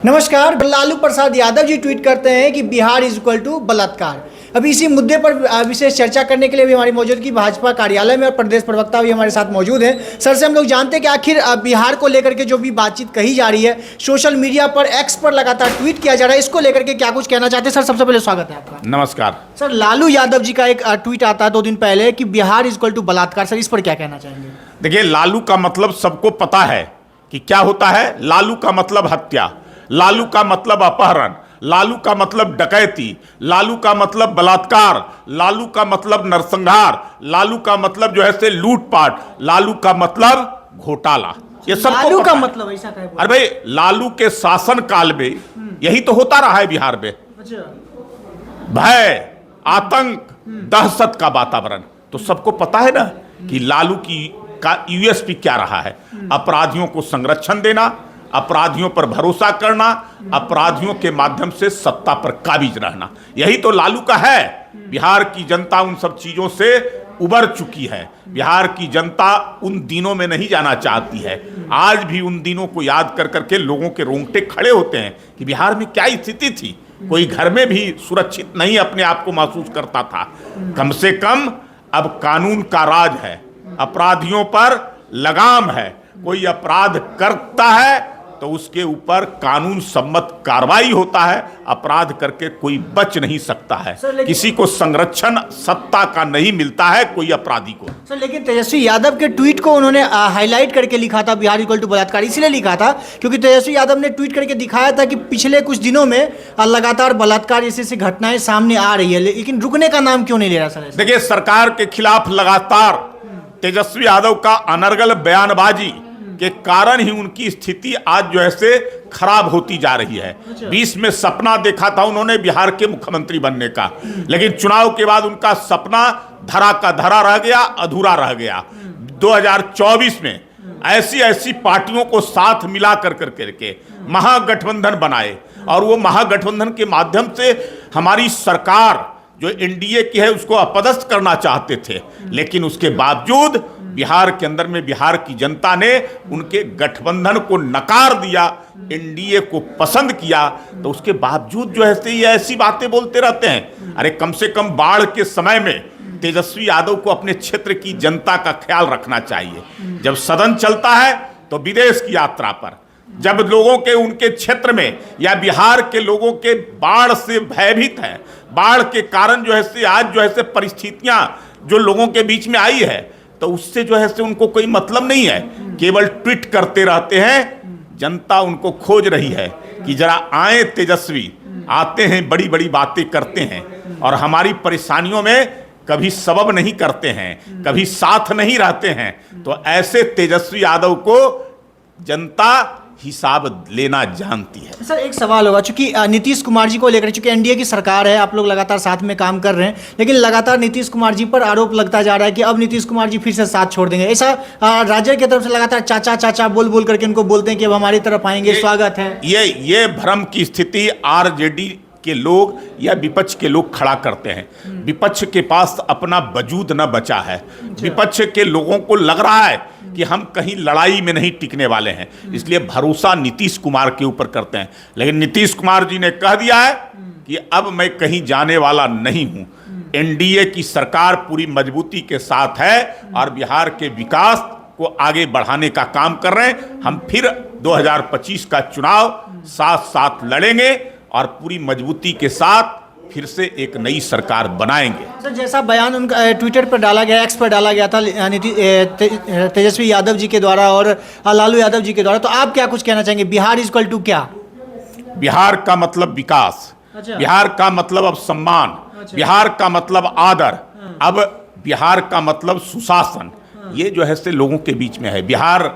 नमस्कार। लालू प्रसाद यादव जी ट्वीट करते हैं कि बिहार इज इक्वल टू बलात्कार। अभी इसी मुद्दे पर विशेष चर्चा करने के लिए भी हमारी मौजूदगी भाजपा कार्यालय में और प्रदेश प्रवक्ता भी हमारे साथ मौजूद हैं। सर से हम लोग जानते हैं कि आखिर बिहार को लेकर के जो भी बातचीत कही जा रही है, सोशल मीडिया पर, एक्स पर लगातार ट्वीट किया जा रहा है, इसको लेकर के क्या कुछ कहना चाहते हैं? सर सबसे पहले स्वागत है आपका। नमस्कार सर, लालू यादव जी का एक ट्वीट आता है 2 दिन पहले कि बिहार इज इक्वल टू बलात्कार। सर इस पर क्या कहना चाहेंगे? देखिए, लालू का मतलब सबको पता है कि क्या होता है। लालू का मतलब हत्या, लालू का मतलब अपहरण, लालू का मतलब डकैती, लालू का मतलब बलात्कार, लालू का मतलब नरसंहार, लालू का मतलब जो है से लूटपाट, लालू का मतलब घोटाला। ये सब लालू का मतलब ऐसा क्या है? अरे भाई, लालू के शासन काल में यही तो होता रहा है बिहार में। अच्छा। भय, आतंक, दहशत का वातावरण। तो सबको पता है ना कि लालू का यूएसपी क्या रहा है। अपराधियों को संरक्षण देना, अपराधियों पर भरोसा करना, अपराधियों के माध्यम से सत्ता पर काबिज रहना, यही तो लालू का है। बिहार की जनता उन सब चीजों से उबर चुकी है। बिहार की जनता उन दिनों में नहीं जाना चाहती है। आज भी उन दिनों को याद कर करके लोगों के रोंगटे खड़े होते हैं कि बिहार में क्या स्थिति थी। कोई घर में भी सुरक्षित नहीं अपने आप को महसूस करता था। कम से कम अब कानून का राज है, अपराधियों पर लगाम है। कोई अपराध करता है तो उसके ऊपर कानून सम्मत कार्रवाई होता है। अपराध करके कोई बच नहीं सकता है। किसी को संरक्षण सत्ता का नहीं मिलता है, कोई अपराधी को। सर लेकिन तेजस्वी यादव के ट्वीट को उन्होंने हाईलाइट करके लिखा था बिहार इक्वल टू बलात्कार। इसलिए लिखा था क्योंकि तेजस्वी यादव ने ट्वीट करके दिखाया था कि पिछले कुछ दिनों में लगातार बलात्कार जैसी घटनाएं सामने आ रही है, लेकिन रुकने का नाम क्यों नहीं ले रहा? सर देखिए, सरकार के खिलाफ लगातार तेजस्वी यादव का अनर्गल बयानबाजी के कारण ही उनकी स्थिति आज जो है से खराब होती जा रही है। 20 में सपना देखा था उन्होंने बिहार के मुख्यमंत्री बनने का, लेकिन चुनाव के बाद उनका सपना धरा का धरा रह गया, अधूरा रह गया। 2024 में ऐसी पार्टियों को साथ मिला करके महागठबंधन बनाए और वो महागठबंधन के माध्यम से हमारी सरकार जो एनडीए की है उसको अपदस्थ करना चाहते थे। लेकिन उसके बावजूद बिहार के अंदर में बिहार की जनता ने उनके गठबंधन को नकार दिया, एनडीए को पसंद किया। तो उसके बावजूद जो है ये ऐसी बातें बोलते रहते हैं। अरे कम से कम बाढ़ के समय में तेजस्वी यादव को अपने क्षेत्र की जनता का ख्याल रखना चाहिए। जब सदन चलता है तो विदेश की यात्रा पर, जब लोगों के उनके क्षेत्र में या बिहार के लोगों के बाढ़ से भयभीत हैं, बाढ़ के कारण जो है से आज जो है से परिस्थितियां जो लोगों के बीच में आई है, तो उससे जो है से उनको कोई मतलब नहीं है, केवल ट्वीट करते रहते हैं। जनता उनको खोज रही है कि जरा आए तेजस्वी, आते हैं, बड़ी बड़ी बातें करते हैं और हमारी परेशानियों में कभी सबब नहीं करते हैं, कभी साथ नहीं रहते हैं। तो ऐसे तेजस्वी यादव को जनता हिसाब लेना जानती है। सर एक सवाल होगा, चूंकि नीतीश कुमार जी को लेकर, चूंकि एनडीए की सरकार है, आप लोग लगातार साथ में काम कर रहे हैं, लेकिन लगातार नीतीश कुमार जी पर आरोप लगता जा रहा है कि अब नीतीश कुमार जी फिर से साथ छोड़ देंगे। ऐसा राज्य की तरफ से लगातार चाचा चाचा बोल बोल करके उनको बोलते हैं कि अब हमारी तरफ आएंगे, स्वागत है। ये भ्रम की स्थिति आरजेडी के लोग या विपक्ष के लोग खड़ा करते हैं। विपक्ष के पास अपना वजूद न बचा है। विपक्ष के लोगों को लग रहा है कि हम कहीं लड़ाई में नहीं टिकने वाले हैं, इसलिए भरोसा नीतीश कुमार के ऊपर करते हैं। लेकिन नीतीश कुमार जी ने कह दिया है कि अब मैं कहीं जाने वाला नहीं हूं। एनडीए की सरकार पूरी मजबूती के साथ है और बिहार के विकास को आगे बढ़ाने का काम कर रहे हैं। हम फिर 2025 का चुनाव साथ साथ लड़ेंगे और पूरी मजबूती के साथ फिर से एक नई सरकार बनाएंगे। सर जैसा बयान उनका ट्विटर पर डाला गया, एक्स पर डाला गया था तेजस्वी यादव जी के द्वारा और लालू यादव जी के द्वारा, तो आप क्या कुछ कहना चाहेंगे? बिहार इज इक्वल टू क्या? बिहार का मतलब विकास। अच्छा। बिहार का मतलब अब सम्मान। अच्छा। बिहार का मतलब आदर। अब बिहार का मतलब सुशासन। ये जो है से लोगों के बीच में है। बिहार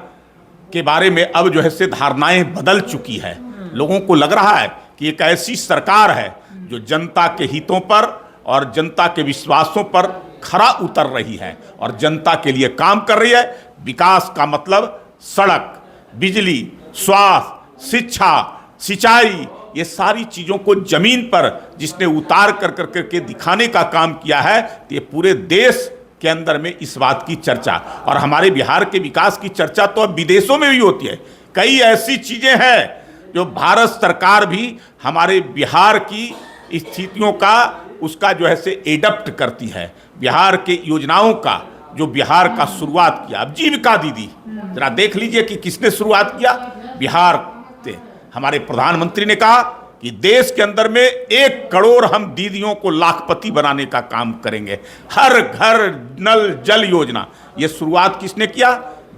के बारे में अब जो है से धारणाएं बदल चुकी है। लोगों को लग रहा है कि एक ऐसी सरकार है जो जनता के हितों पर और जनता के विश्वासों पर खरा उतर रही है और जनता के लिए काम कर रही है। विकास का मतलब सड़क, बिजली, स्वास्थ्य, शिक्षा, सिंचाई, ये सारी चीजों को जमीन पर जिसने उतार कर करके दिखाने का काम किया है। ये पूरे देश के अंदर में इस बात की चर्चा, और हमारे बिहार के विकास की चर्चा तो अब विदेशों में भी होती है। कई ऐसी चीजें हैं जो भारत सरकार भी हमारे बिहार की स्थितियों का उसका जो है से एडप्ट करती है, बिहार के योजनाओं का जो बिहार का शुरुआत किया। अब जीविका दीदी जरा देख लीजिए कि किसने शुरुआत किया, बिहार से हमारे प्रधानमंत्री ने कहा कि देश के अंदर में 1 करोड़ हम दीदियों को लाखपति बनाने का काम करेंगे। हर घर नल जल योजना, ये शुरुआत किसने किया,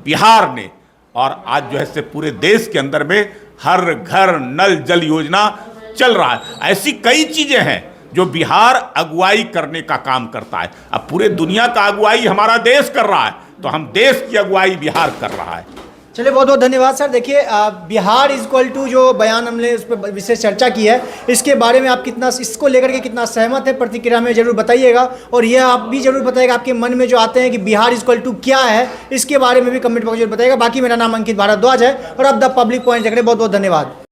बिहार ने। और आज जो है से पूरे देश के अंदर में हर घर नल जल योजना चल रहा है। ऐसी कई चीजें हैं जो बिहार अगुवाई करने का काम करता है। अब पूरे दुनिया का अगुवाई हमारा देश कर रहा है, तो हम देश की अगुवाई बिहार कर रहा है। चलिए, बहुत बहुत धन्यवाद सर। देखिए, बिहार इज इक्वल टू जो बयान हमने उस पर विशेष चर्चा की है, इसके बारे में आप कितना, इसको लेकर के कितना सहमत है, प्रतिक्रिया में जरूर बताइएगा। और यह आप भी जरूर बताइएगा आपके मन में जो आते हैं कि बिहार इज इक्वल टू क्या है, इसके बारे में भी कमेंट बॉक्स में बताइएगा। बाकी मेरा नाम अंकित भारद्वाज है और आप द पब्लिक पॉइंट देख रहे हैं। बहुत बहुत धन्यवाद।